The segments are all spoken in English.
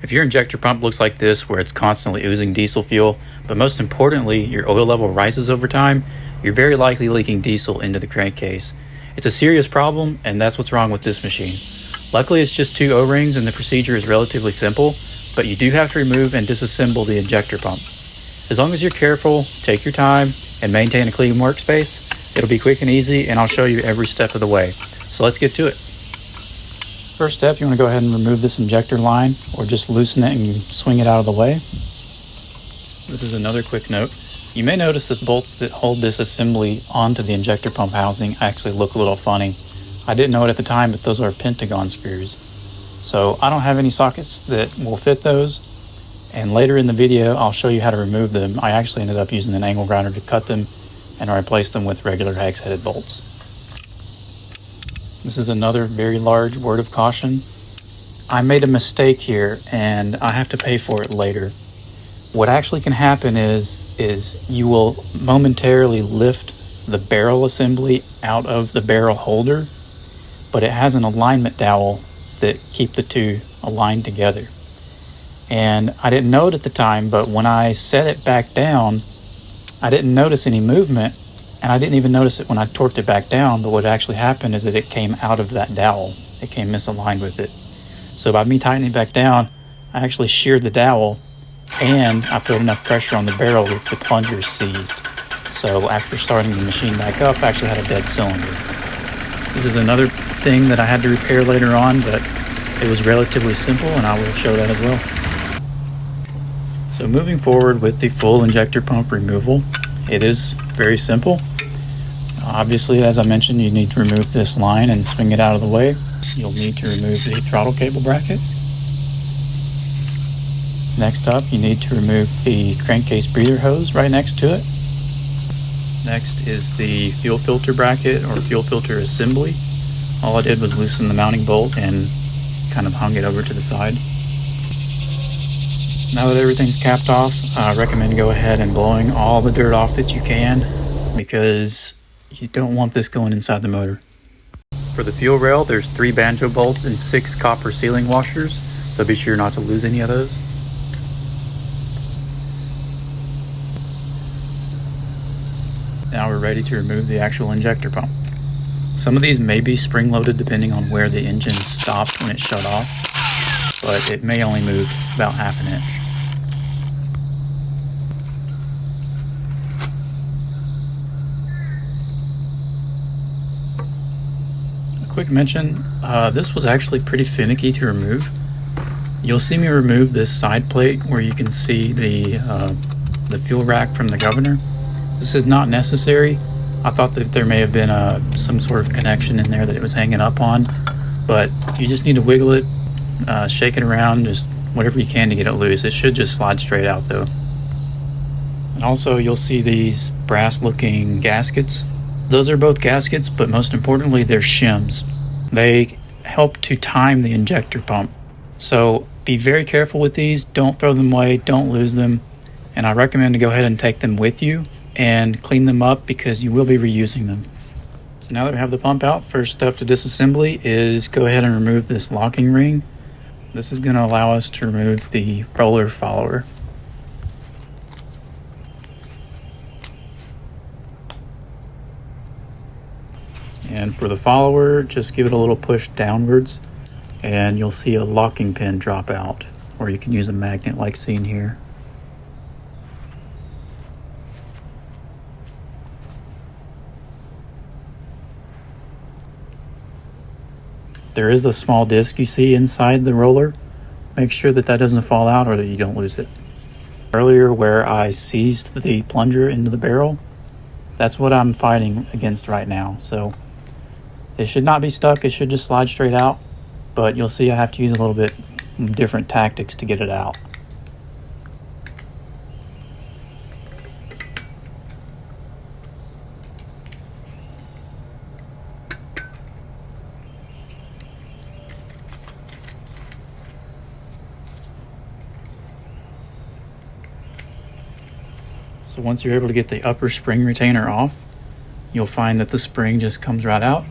If your injector pump looks like this, where it's constantly oozing diesel fuel, but most importantly, your oil level rises over time, you're very likely leaking diesel into the crankcase. It's a serious problem, and that's what's wrong with this machine. Luckily, it's just 2 O-rings and the procedure is relatively simple, but you do have to remove and disassemble the injector pump. As long as you're careful, take your time, and maintain a clean workspace, it'll be quick and easy, and I'll show you every step of the way. So let's get to it. First step, you want to go ahead and remove this injector line, or just loosen it and swing it out of the way. This is another quick note. You may notice that the bolts that hold this assembly onto the injector pump housing actually look a little funny. I didn't know it at the time, but those are pentagon screws. So I don't have any sockets that will fit those, and later in the video I'll show you how to remove them. I actually ended up using an angle grinder to cut them and replace them with regular hex-headed bolts. This is another very large word of caution. I made a mistake here and I have to pay for it later. What actually can happen is you will momentarily lift the barrel assembly out of the barrel holder, but it has an alignment dowel that keep the two aligned together. And I didn't know it at the time, but when I set it back down, I didn't notice any movement, and I didn't even notice it when I torqued it back down. But what actually happened is that it came out of that dowel. It came misaligned with it. So by me tightening it back down, I actually sheared the dowel, and I put enough pressure on the barrel that the plunger seized. So after starting the machine back up, I actually had a dead cylinder. This is another thing that I had to repair later on, but it was relatively simple, and I will show that as well. So moving forward with the full injector pump removal, it is very simple. Obviously, as I mentioned, you need to remove this line and swing it out of the way. You'll need to remove the throttle cable bracket. Next up, you need to remove the crankcase breather hose right next to it. Next is the fuel filter bracket or fuel filter assembly. All I did was loosen the mounting bolt and kind of hung it over to the side. Now that everything's capped off, I recommend go ahead and blowing all the dirt off that you can, because you don't want this going inside the motor. For the fuel rail, there's 3 banjo bolts and 6 copper sealing washers, so be sure not to lose any of those. Now we're ready to remove the actual injector pump. Some of these may be spring-loaded depending on where the engine stopped when it shut off, but it may only move about ½ inch. A quick mention, this was actually pretty finicky to remove. You'll see me remove this side plate where you can see the fuel rack from the governor. This is not necessary. I thought that there may have been some sort of connection in there that it was hanging up on, but you just need to wiggle it, shake it around, just whatever you can to get it loose. It should just slide straight out though. And also you'll see these brass looking gaskets. Those are both gaskets, but most importantly they're shims. They help to time the injector pump. So be very careful with these. Don't throw them away, don't lose them. And I recommend to go ahead and take them with you and clean them up, because you will be reusing them. So now that we have the pump out, first step to disassembly is go ahead and remove this locking ring. This is going to allow us to remove the roller follower. And for the follower, just give it a little push downwards and you'll see a locking pin drop out, or you can use a magnet like seen here. There is a small disc you see inside the roller. Make sure that that doesn't fall out or that you don't lose it. Earlier where I seized the plunger into the barrel, that's what I'm fighting against right now. So it should not be stuck, it should just slide straight out, but you'll see I have to use a little bit different tactics to get it out. So once you're able to get the upper spring retainer off, you'll find that the spring just comes right out.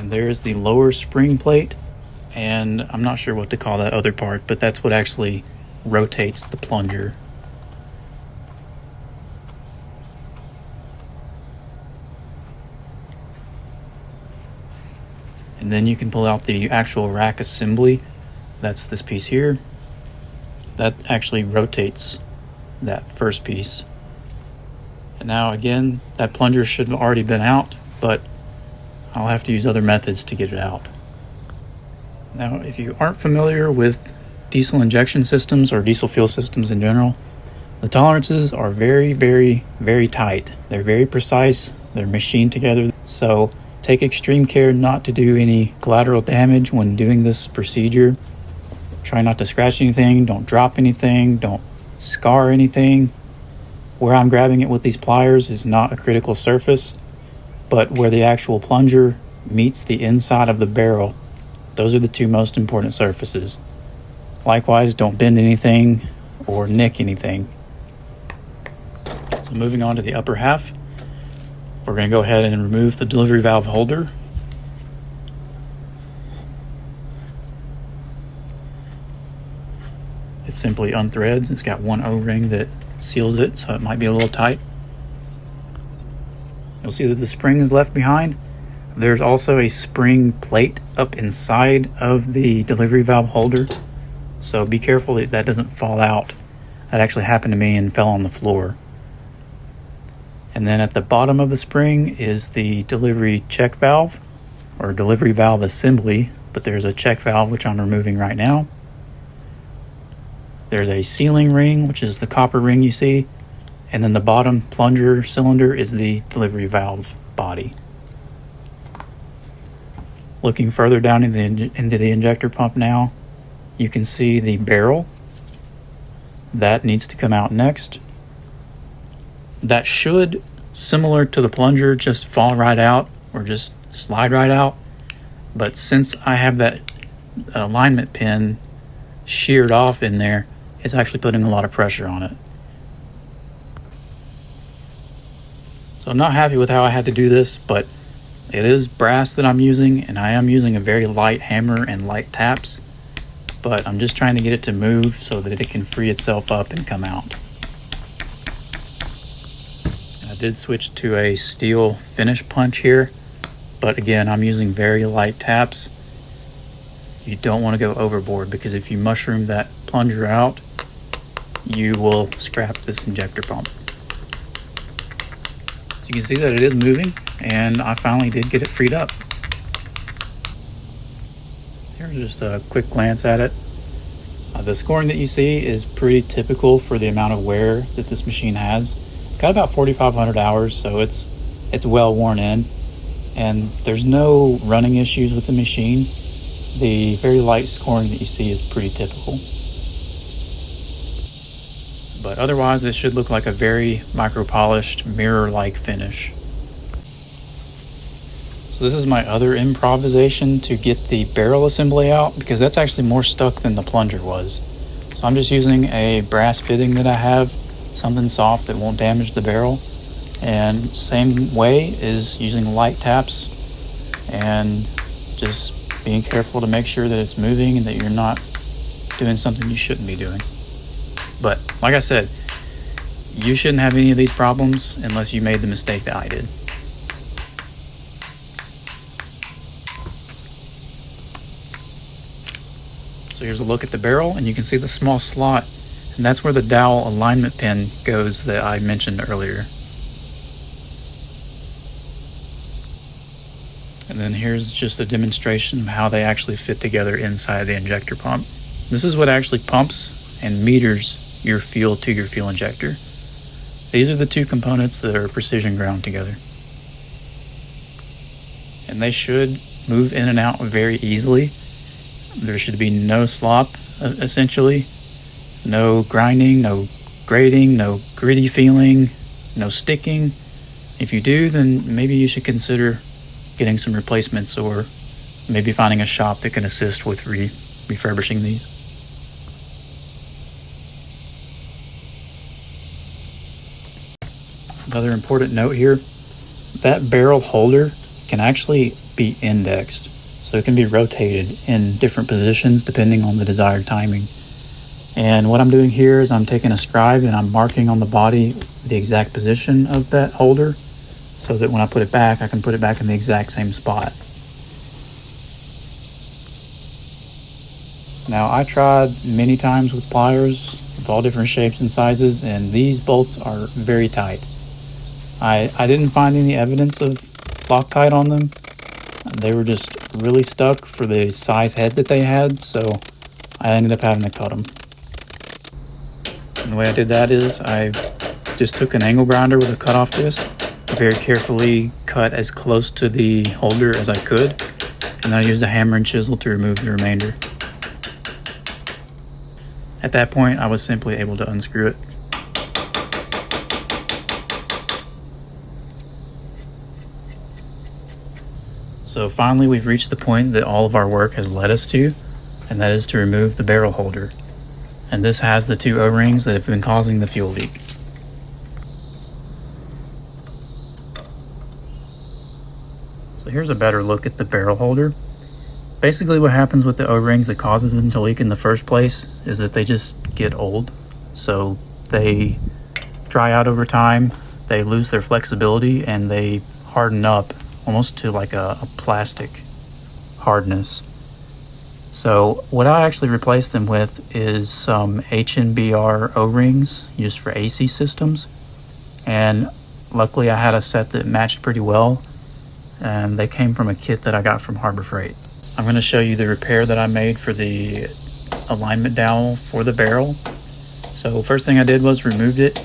And there's the lower spring plate, and I'm not sure what to call that other part, but that's what actually rotates the plunger. And then you can pull out the actual rack assembly. That's this piece here. That actually rotates that first piece. And now again, that plunger should have already been out, but I'll have to use other methods to get it out. Now, if you aren't familiar with diesel injection systems or diesel fuel systems in general, the tolerances are very, very, very tight. They're very precise. They're machined together. So take extreme care not to do any collateral damage when doing this procedure. Try not to scratch anything. Don't drop anything. Don't scar anything. Where I'm grabbing it with these pliers is not a critical surface, but where the actual plunger meets the inside of the barrel, those are the two most important surfaces. Likewise, don't bend anything or nick anything. So moving on to the upper half, we're going to go ahead and remove the delivery valve holder. It simply unthreads. It's got one O-ring that seals it, so it might be a little tight. You'll see that the spring is left behind. There's also a spring plate up inside of the delivery valve holder, so be careful that that doesn't fall out. That actually happened to me and fell on the floor. And then at the bottom of the spring is the delivery check valve, or delivery valve assembly, but there's a check valve which I'm removing right now. There's a sealing ring, which is the copper ring you see, and then the bottom plunger cylinder is the delivery valve body. Looking further down into the injector pump now, you can see the barrel. That needs to come out next. That should, similar to the plunger, just fall right out or just slide right out. But since I have that alignment pin sheared off in there, it's actually putting a lot of pressure on it. So I'm not happy with how I had to do this, but it is brass that I'm using, and I am using a very light hammer and light taps, but I'm just trying to get it to move so that it can free itself up and come out. I did switch to a steel finish punch here, but again, I'm using very light taps. You don't want to go overboard, because if you mushroom that plunger out, you will scrap this injector pump. So you can see that it is moving, and I finally did get it freed up. Here's just a quick glance at it. The scoring that you see is pretty typical for the amount of wear that this machine has. It's got about 4,500 hours, so it's well worn in, and there's no running issues with the machine. The very light scoring that you see is pretty typical. But otherwise, this should look like a very micro-polished, mirror-like finish. So this is my other improvisation to get the barrel assembly out, because that's actually more stuck than the plunger was. So I'm just using a brass fitting that I have, something soft that won't damage the barrel. And same way is using light taps and just being careful to make sure that it's moving and that you're not doing something you shouldn't be doing. But like I said, you shouldn't have any of these problems unless you made the mistake that I did. So here's a look at the barrel, and you can see the small slot, and that's where the dowel alignment pin goes that I mentioned earlier. And then here's just a demonstration of how they actually fit together inside the injector pump. This is what actually pumps and meters your fuel to your fuel injector. These are the two components that are precision ground together. And they should move in and out very easily. There should be no slop, essentially. No grinding, no grating, no gritty feeling, no sticking. If you do, then maybe you should consider getting some replacements, or maybe finding a shop that can assist with refurbishing these. Another important note here, that barrel holder can actually be indexed. So it can be rotated in different positions depending on the desired timing. And what I'm doing here is I'm taking a scribe and I'm marking on the body the exact position of that holder so that when I put it back, I can put it back in the exact same spot. Now, I tried many times with pliers of all different shapes and sizes, and these bolts are very tight. I didn't find any evidence of Loctite on them. They were just really stuck for the size head that they had, so I ended up having to cut them. And the way I did that is I just took an angle grinder with a cutoff disc, very carefully cut as close to the holder as I could, and then I used a hammer and chisel to remove the remainder. At that point, I was simply able to unscrew it. So finally, we've reached the point that all of our work has led us to, and that is to remove the barrel holder. And this has the 2 O-rings that have been causing the fuel leak. So here's a better look at the barrel holder. Basically what happens with the O-rings that causes them to leak in the first place is that they just get old. So they dry out over time, they lose their flexibility, and they harden up almost to like a plastic hardness. So what I actually replaced them with is some HNBR O-rings used for AC systems. And luckily I had a set that matched pretty well, and they came from a kit that I got from Harbor Freight. I'm going to show you the repair that I made for the alignment dowel for the barrel. So first thing I did was removed it.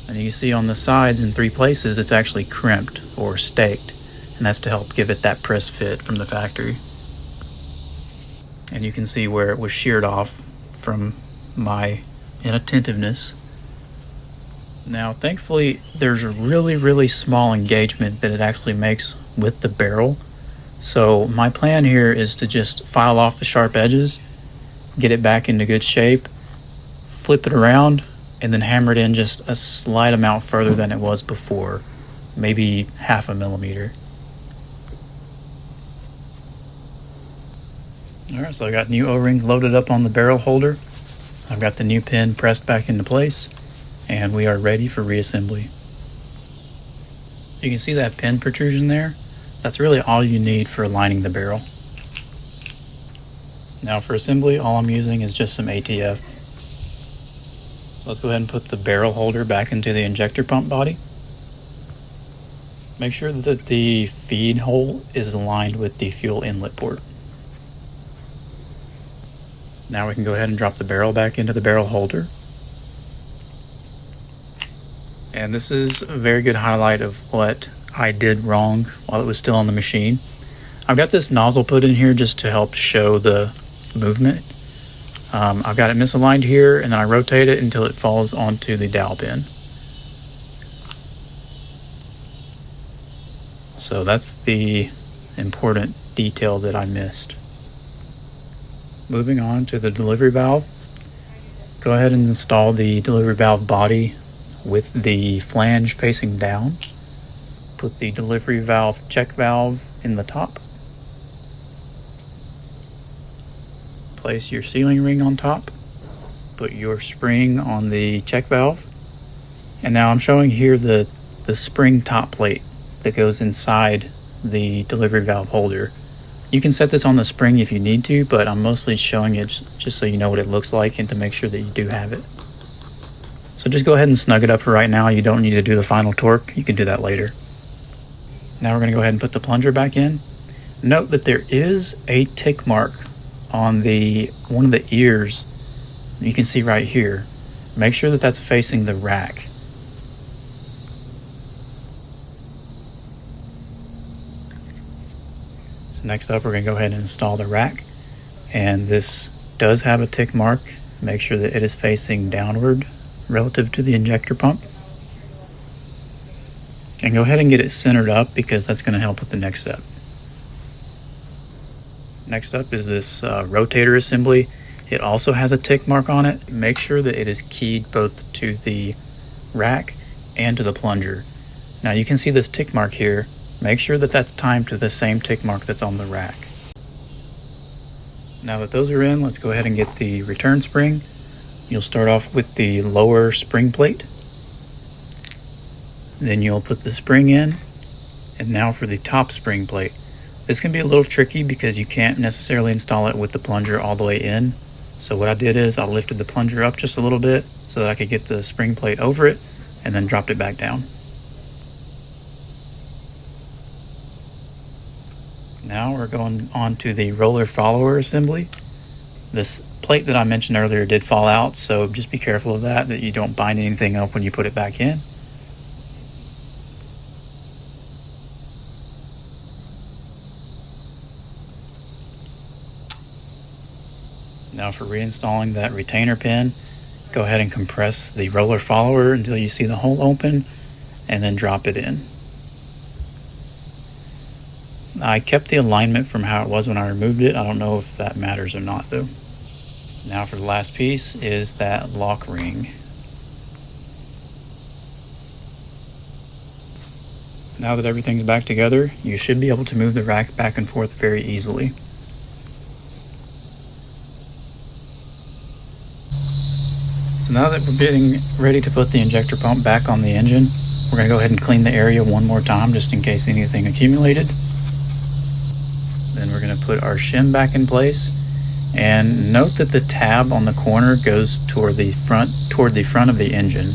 And you can see on the sides in 3 places it's actually crimped or staked. And that's to help give it that press fit from the factory. And you can see where it was sheared off from my inattentiveness. Now thankfully there's a really small engagement that it actually makes with the barrel. So my plan here is to just file off the sharp edges, get it back into good shape, flip it around, and then hammer it in just a slight amount further than it was before, maybe 0.5 millimeter. Alright, so I got new O-rings loaded up on the barrel holder. I've got the new pin pressed back into place, and we are ready for reassembly. You can see that pin protrusion there? That's really all you need for aligning the barrel. Now for assembly, all I'm using is just some ATF. Let's go ahead and put the barrel holder back into the injector pump body. Make sure that the feed hole is aligned with the fuel inlet port. Now we can go ahead and drop the barrel back into the barrel holder. And this is a very good highlight of what I did wrong while it was still on the machine. I've got this nozzle put in here just to help show the movement. I've got it misaligned here, and then I rotate it until it falls onto the dowel pin. So that's the important detail that I missed. Moving on to the delivery valve. Go ahead and install the delivery valve body with the flange facing down. Put the delivery valve check valve in the top. Place your sealing ring on top. Put your spring on the check valve. And now I'm showing here the spring top plate that goes inside the delivery valve holder. You can set this on the spring if you need to, but I'm mostly showing it just so you know what it looks like and to make sure that you do have it. So just go ahead and snug it up for right now. You don't need to do the final torque. You can do that later. Now we're going to go ahead and put the plunger back in. Note that there is a tick mark on one of the ears. You can see right here. Make sure that that's facing the rack. So next up, we're going to go ahead and install the rack. And this does have a tick mark. Make sure that it is facing downward relative to the injector pump. And go ahead and get it centered up because that's going to help with the next step. Next up is this rotator assembly. It also has a tick mark on it. Make sure that it is keyed both to the rack and to the plunger. Now you can see this tick mark here. Make sure that that's timed to the same tick mark that's on the rack. Now that those are in, let's go ahead and get the return spring. You'll start off with the lower spring plate. Then you'll put the spring in. And now for the top spring plate. This can be a little tricky because you can't necessarily install it with the plunger all the way in. So what I did is I lifted the plunger up just a little bit so that I could get the spring plate over it and then dropped it back down. Now we're going on to the roller follower assembly. This plate that I mentioned earlier did fall out, so just be careful of that you don't bind anything up when you put it back in. Now for reinstalling that retainer pin, go ahead and compress the roller follower until you see the hole open and then drop it in. I kept the alignment from how it was when I removed it. I don't know if that matters or not though. Now for the last piece is that lock ring. Now that everything's back together, you should be able to move the rack back and forth very easily. So now that we're getting ready to put the injector pump back on the engine, we're going to go ahead and clean the area one more time just in case anything accumulated. Then we're going to put our shim back in place. And note that the tab on the corner goes toward the front of the engine.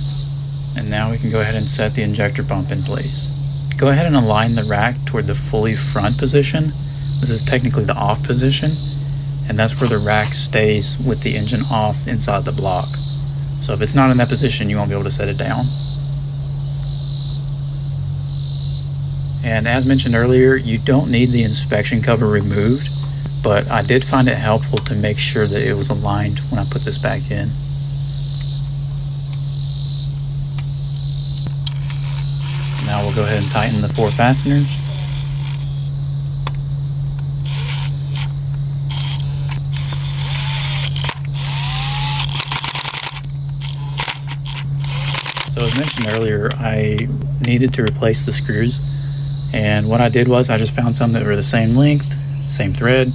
And now we can go ahead and set the injector pump in place. Go ahead and align the rack toward the fully front position. This is technically the off position, and that's where the rack stays with the engine off inside the block. So if it's not in that position, you won't be able to set it down. And as mentioned earlier, you don't need the inspection cover removed, but I did find it helpful to make sure that it was aligned when I put this back in. Now we'll go ahead and tighten the 4 fasteners. So as mentioned earlier, I needed to replace the screws, and what I did was I just found some that were the same length, same thread,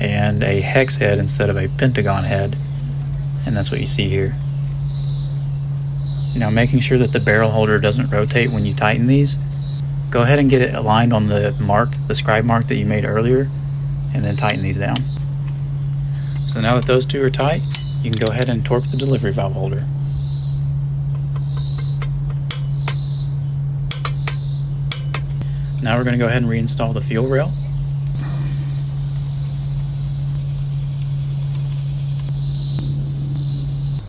and a hex head instead of a pentagon head, and that's what you see here. Now making sure that the barrel holder doesn't rotate when you tighten these, go ahead and get it aligned on the mark, the scribe mark that you made earlier, and then tighten these down. So now that those two are tight, you can go ahead and torque the delivery valve holder. Now we're going to go ahead and reinstall the fuel rail.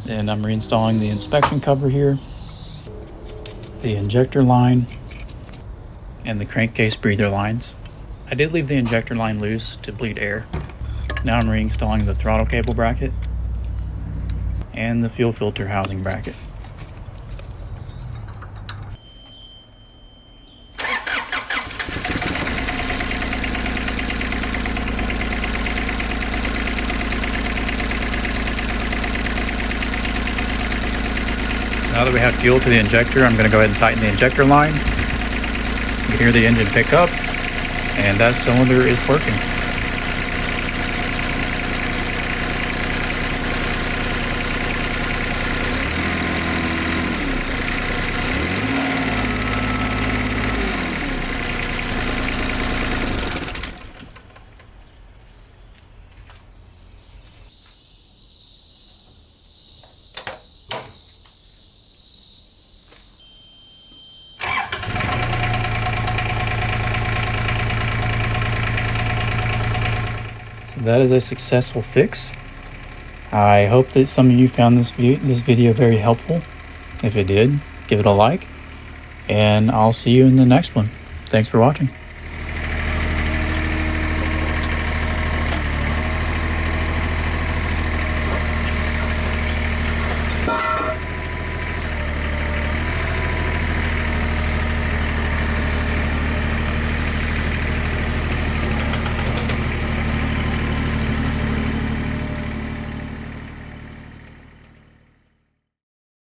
And I'm reinstalling the inspection cover here, the injector line, and the crankcase breather lines. I did leave the injector line loose to bleed air. Now I'm reinstalling the throttle cable bracket and the fuel filter housing bracket. Now that we have fuel to the injector, I'm going to go ahead and tighten the injector line. You can hear the engine pick up, and that cylinder is working. That is a successful fix. I hope that some of you found this video very helpful. If it did, give it a like, and I'll see you in the next one. Thanks for watching.